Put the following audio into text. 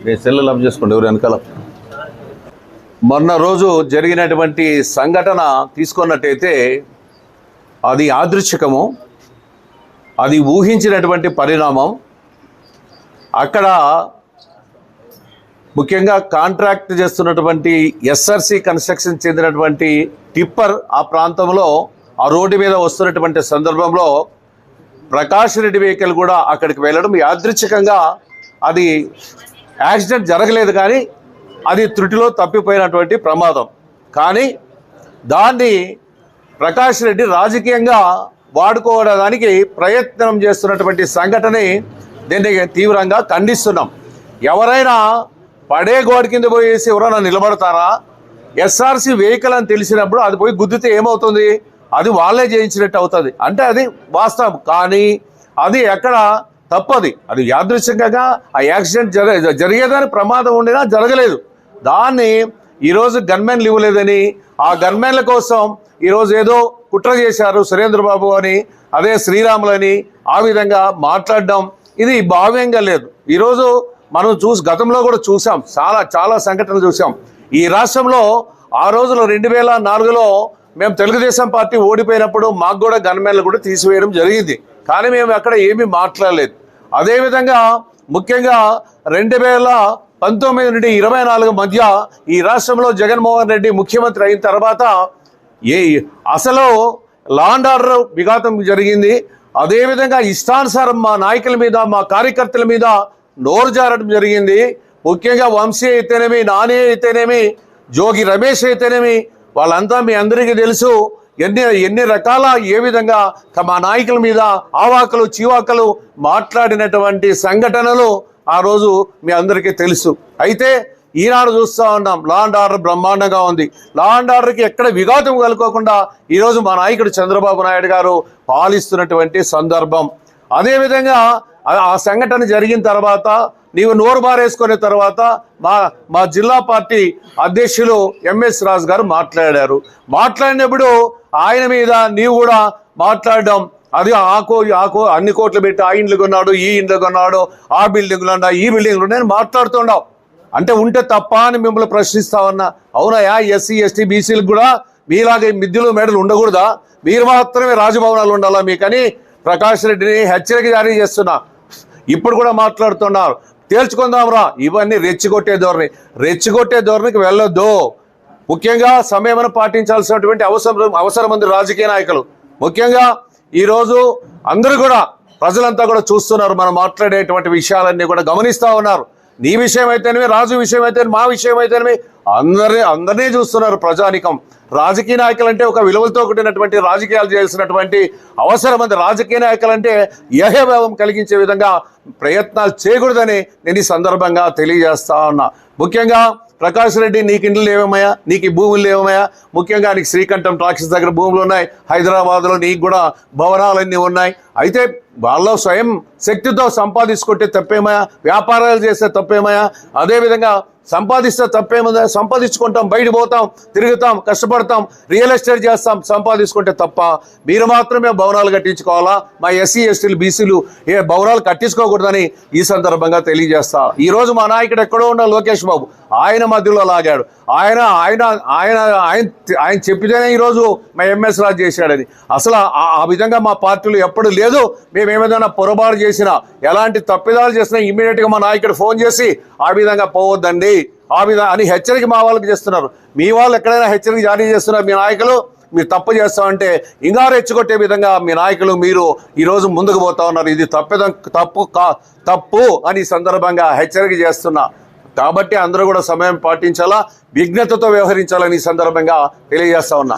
మీ cell లబ్ చేసుకోండి ఎవరు వెనకాల. మొన్న రోజు జరిగినటువంటి సంఘటన తీసుకున్నట్టయితే అది యాదృచ్ఛికము, అది ఊహించినటువంటి పరిణామం. అక్కడ ముఖ్యంగా కాంట్రాక్ట్ చేస్తున్నటువంటి ఎస్ఆర్సి కన్స్ట్రక్షన్ చెందినటువంటి టిప్పర్ ఆ ప్రాంతంలో ఆ రోడ్డు మీద వస్తున్నటువంటి సందర్భంలో ప్రకాష్ రెడ్డి వెహికల్ కూడా అక్కడికి వెళ్ళడం యాదృచ్ఛికంగా, అది యాక్సిడెంట్ జరగలేదు కానీ అది త్రుటిలో తప్పిపోయినటువంటి ప్రమాదం. కానీ దాన్ని ప్రకాష్ రెడ్డి రాజకీయంగా వాడుకోవడానికి ప్రయత్నం చేస్తున్నటువంటి సంఘటనని దీన్ని తీవ్రంగా ఖండిస్తున్నాం. ఎవరైనా పడే గోడ కింద పోయేసి ఎవరైనా నిలబడతారా? ఎస్ఆర్సి వెహికల్ అని తెలిసినప్పుడు అది పోయి గుద్దితే ఏమవుతుంది? అది వాళ్ళే చేయించినట్టు అవుతుంది. అంటే అది వాస్తవం, కానీ అది ఎక్కడ తప్పది. అది యాదృచ్ఛికంగా ఆ యాక్సిడెంట్ జరిగేదని ప్రమాదం ఉండినా జరగలేదు. దాన్ని ఈరోజు గన్మెన్లు ఇవ్వలేదని, ఆ గన్మెన్ల కోసం ఈరోజు ఏదో కుట్ర చేశారు సురేంద్రబాబు అని, అదే శ్రీరాములని ఆ విధంగా మాట్లాడడం ఇది భావ్యంగా లేదు. ఈరోజు మనం గతంలో కూడా చూసాం, చాలా సంఘటనలు చూసాం. ఈ రాష్ట్రంలో ఆ రోజులో 2004లో మేము తెలుగుదేశం పార్టీ ఓడిపోయినప్పుడు మాకు కూడా గన్మెన్లు కూడా తీసివేయడం జరిగింది, కానీ మేము అక్కడ ఏమీ మాట్లాడలేదు. అదేవిధంగా ముఖ్యంగా 2019 నుండి 24 మధ్య ఈ రాష్ట్రంలో జగన్మోహన్ రెడ్డి ముఖ్యమంత్రి అయిన తర్వాత అసలు లా అండ్ ఆర్డర్ విఘాతం జరిగింది. అదేవిధంగా ఇష్టానుసారం మా నాయకుల మీద, మా కార్యకర్తల మీద నోరు జారడం జరిగింది. ముఖ్యంగా వంశీ అయితేనేమి, నాని అయితేనేమి, జోగి రమేష్ అయితేనేమి, వాళ్ళంతా మీ అందరికీ తెలుసు ఎన్ని రకాల ఏ విధంగా మా నాయకుల మీద ఆవాకలు చీవాకలు మాట్లాడినటువంటి సంఘటనలు ఆ రోజు మీ అందరికీ తెలుసు. అయితే ఈనాడు చూస్తూ ఉన్నాం, లా అండ్ ఆర్డర్ బ్రహ్మాండంగా ఉంది. లా అండ్ ఆర్డర్కి ఎక్కడ విఘాతం కలుకోకుండా ఈరోజు మా నాయకుడు చంద్రబాబు నాయుడు గారు పాలిస్తున్నటువంటి సందర్భం. అదేవిధంగా ఆ సంఘటన జరిగిన తర్వాత నీవు నోరు బారేసుకునే తర్వాత మా జిల్లా పార్టీ అధ్యక్షులు ఎంఎస్ రాజు గారు మాట్లాడినప్పుడు ఆయన మీద నీవు కూడా మాట్లాడడం, అది అన్ని కోట్లు పెట్టి ఆ ఇండ్లు కొన్నాడు, ఈ ఇండ్లు కొన్నాడు, ఆ బిల్డింగ్లు ఉన్నా, ఈ బిల్డింగ్లు నేను మాట్లాడుతున్నావు అంటే ఉంటే తప్ప అని మిమ్మల్ని ప్రశ్నిస్తా ఉన్నా. అవునయా, ఎస్సీ ఎస్టీ బీసీలకు కూడా మీలాగే మిద్దులు మెడలు ఉండకూడదా? మీరు మాత్రమే రాజభవనాలు ఉండాలా మీకని ప్రకాష్ రెడ్డిని హెచ్చరిక జారీ చేస్తున్నా. ఇప్పుడు కూడా మాట్లాడుతున్నారు, తేల్చుకుందాంరా. ఇవన్నీ రెచ్చిగొట్టే ధోరణికి వెళ్ళొద్దు. ముఖ్యంగా సమయం పాటించాల్సినటువంటి అవసరం ఉంది రాజకీయ నాయకులు. ముఖ్యంగా ఈరోజు అందరూ కూడా ప్రజలంతా కూడా చూస్తున్నారు, మనం మాట్లాడేటువంటి విషయాలన్నీ కూడా గమనిస్తూ ఉన్నారు. నీ విషయం అయితేనేమి, రాజు విషయం అయితే, మా విషయం అయితేనేమి, అందరినీ చూస్తున్నారు ప్రజానికం. రాజకీయ నాయకులు అంటే ఒక విలువలతో కూడినటువంటి రాజకీయాలు చేయాల్సినటువంటి అవసరం ఉంది. రాజకీయ నాయకులు అంటే యహోభావం కలిగించే విధంగా ప్రయత్నాలు చేయకూడదని నేను ఈ సందర్భంగా తెలియజేస్తా ఉన్నా. ముఖ్యంగా ప్రకాష్ రెడ్డి, నీకు ఇండ్లు లేవమయ్యా, నీకు ఈ భూములు లేవమయ్యా? ముఖ్యంగా నీకు శ్రీకంఠం టాకీస్ దగ్గర భూములు ఉన్నాయి, హైదరాబాద్లో నీకు కూడా భవనాలన్నీ ఉన్నాయి. అయితే వాళ్ళు స్వయం శక్తితో సంపాదించుకుంటే తప్పేమయ్యా? వ్యాపారాలు చేస్తే తప్పేమయ్యా? అదేవిధంగా సంపాదిస్తే తప్పేముందా? సంపాదించుకుంటాం, బయట పోతాం, తిరుగుతాం, కష్టపడతాం, రియల్ ఎస్టేట్ చేస్తాం, సంపాదించుకుంటే తప్ప మీరు మాత్రమే భవనాలు కట్టించుకోవాలా? మా ఎస్సీ ఎస్టీలు బీసీలు ఏ భవనాలు కట్టించుకోకూడదని ఈ సందర్భంగా తెలియజేస్తా. ఈరోజు మా నాయకుడు ఎక్కడో ఉన్న లోకేష్ బాబు ఆయన మధ్యలో లాగాడు. ఆయన ఆయన ఆయన ఆయన చెప్పితేనే ఈరోజు మా ఎంఎస్ రాజు చేశాడని. అసలు ఆ విధంగా మా పార్టీలో ఎప్పుడు లేదు. మేము ఏమైనా పొరపాటు చేసినా, ఎలాంటి తప్పిదాలు చేసినా ఇమ్మీడియట్గా మా నాయకుడు ఫోన్ చేసి ఆ విధంగా పోవద్దండి, ఆ విధంగా అని హెచ్చరిక మా వాళ్ళకి చేస్తున్నారు. మీ వాళ్ళు ఎక్కడైనా హెచ్చరిక జారీ చేస్తున్నారు మీ నాయకులు? మీరు తప్పు చేస్తామంటే ఇంకా రెచ్చగొట్టే విధంగా మీ నాయకులు మీరు ఈరోజు ముందుకు పోతా ఉన్నారు. ఇది తప్పు అని సందర్భంగా హెచ్చరిక చేస్తున్నా. కాబట్టి అందరూ కూడా సమయం పాటించాలా, విఘ్నతతో వ్యవహరించాలని ఈ సందర్భంగా తెలియజేస్తా ఉన్నా.